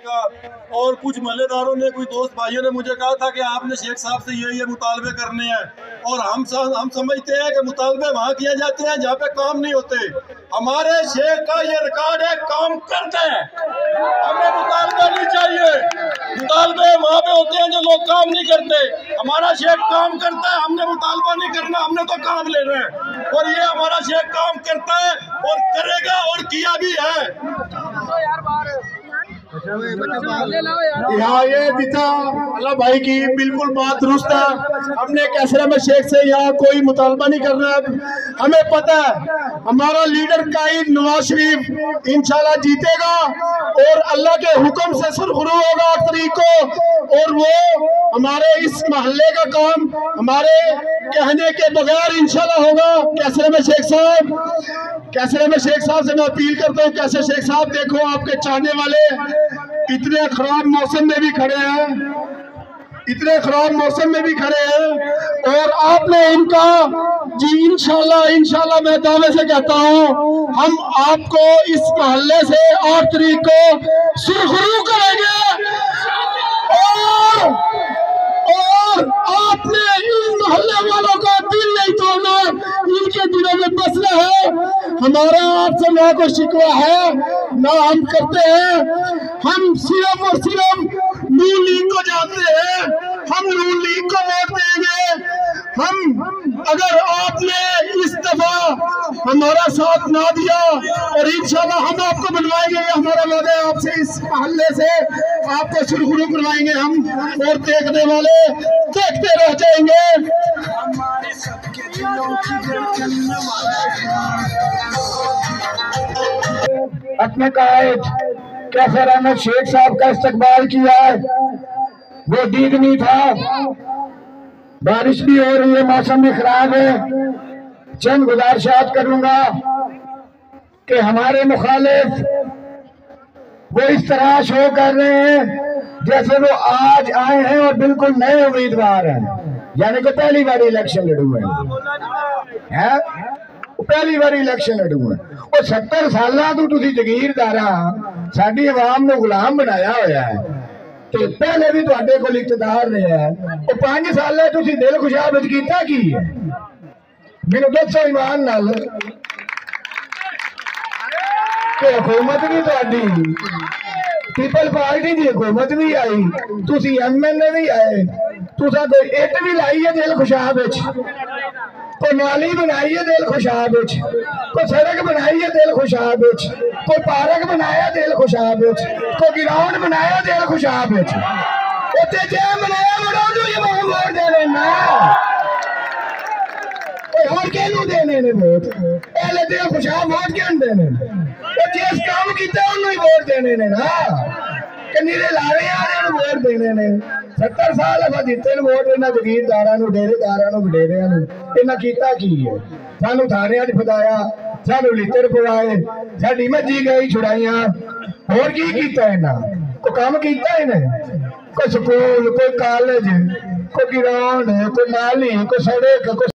का। और कुछ महल्लेदारों ने, कुछ दोस्त भाइयों ने मुझे कहा था कि आपने शेख साहब से ये मुतालबे करने हैं, और हम समझते हैं कि मुतालबे वहाँ किए जाते हैं जहाँ पे काम नहीं होते। हमारे शेख का ये रिकॉर्ड है, काम करते हैं, हमें मुतालबे नहीं चाहिए। मुतालबे वहाँ पे होते हैं जो लोग काम नहीं करते। हमारा शेख काम करता है, हमने मुतालबा नहीं करना, हमने तो काम लेना है। और ये हमारा शेख काम करता है और करेगा और किया भी है। यहाँ ये दिता अल्लाह भाई की बिल्कुल बात दुरुस्त है। हमने कैसरा में शेख से यहाँ कोई मुतालबा नहीं करना। हमें पता है हमारा लीडर कायद नवाज शरीफ इंशाल्लाह जीतेगा और अल्लाह के हुक्म से सुरखरू होगा 8 तारीख को। और वो हमारे इस मोहल्ले का काम हमारे कहने के बगैर इंशाल्लाह होगा। कैसरे में शेख साहब से मैं अपील करता हूँ, कैसे शेख साहब देखो आपके चाहने वाले इतने खराब मौसम में भी खड़े हैं, और आपने इनका जी इंशाल्लाह मैं दावे से कहता हूँ हम आपको इस मोहल्ले से 8 तारीख को सुरखरू करेंगे। और आपने इन मोहल्ले वालों का दिल नहीं तोड़ना, इनके दिलों में बसना है। हमारा आपसे ना कोई शिकवा है ना हम करते हैं। हम सिर्फ और सिर्फ नून लीग को जानते हैं, हम नून लीग को वोट देंगे। हम अगर आपने इस दफा हमारा साथ ना दिया और इंशाल्लाह हम आपको बनवाएंगे, हमारा वादा है आपसे, इस मोहल्ले से आपको सुरखरू करवाएंगे हम, और देखने वाले देखते रह जाएंगे। अपने कायद कैसर अहमद शेख साहब का इस्तकबाल किया है, वो दीदनी था। बारिश भी हो रही है, मौसम भी खराब है। चंद गुजारिशात करूंगा कि हमारे मुखालिफ वो इस तरह शो कर रहे हैं जैसे वो आज आए हैं और बिल्कुल नए उम्मीदवार हैं, यानी कि पहली बार इलेक्शन लड़ू है, पहली बार इलेक्शन लड़ू है। और 70 साल तो जगीरदारा साडी आवाम ने गुलाम बनाया होया है, तो पहले भी तुहाडे कोल इख्तियार रहा है। 5 साल दिल खुशाब कीता की है, मैनू दसो ईमान नाल कि हुकूमत भी तुहाडी पीपल पार्टी की हुकूमत भी आई, तुसी MLA भी आए, तुसा कोई इट भी लाई है दिल खुशाब, कोई नाली बनाई है दिल खुशाब, कोई सड़क बनाई है दिल खुशाब, कोई पार्क बनाया दिल खुशाब, कोई ग्राउंड बनाया दिल खुशाब, उत्ते जे बनाया वोट देने ना, और केनू देने ने वोट, पहले दिल खुशाब वोट क्यों देने, जिस काम किया उन्होंने ही वोट देने ने ना, कि नीरे लारे वाले वोट देने ने। 70 साल असा दिते वोट इन्होंने जगीरदारों, डेरेदारों, वडेरिया, इन्हें किया की है, सानू थाने फदाया, सानू लित्र पवाए, साडी मज्जी गई छुड़ाइया, होर की कीता इन्हां, कोई काम कीता इन्हें, कोई स्कूल, कोई कॉलेज, कोई ग्राउंड, कोई नाली, कोई सड़क, कोई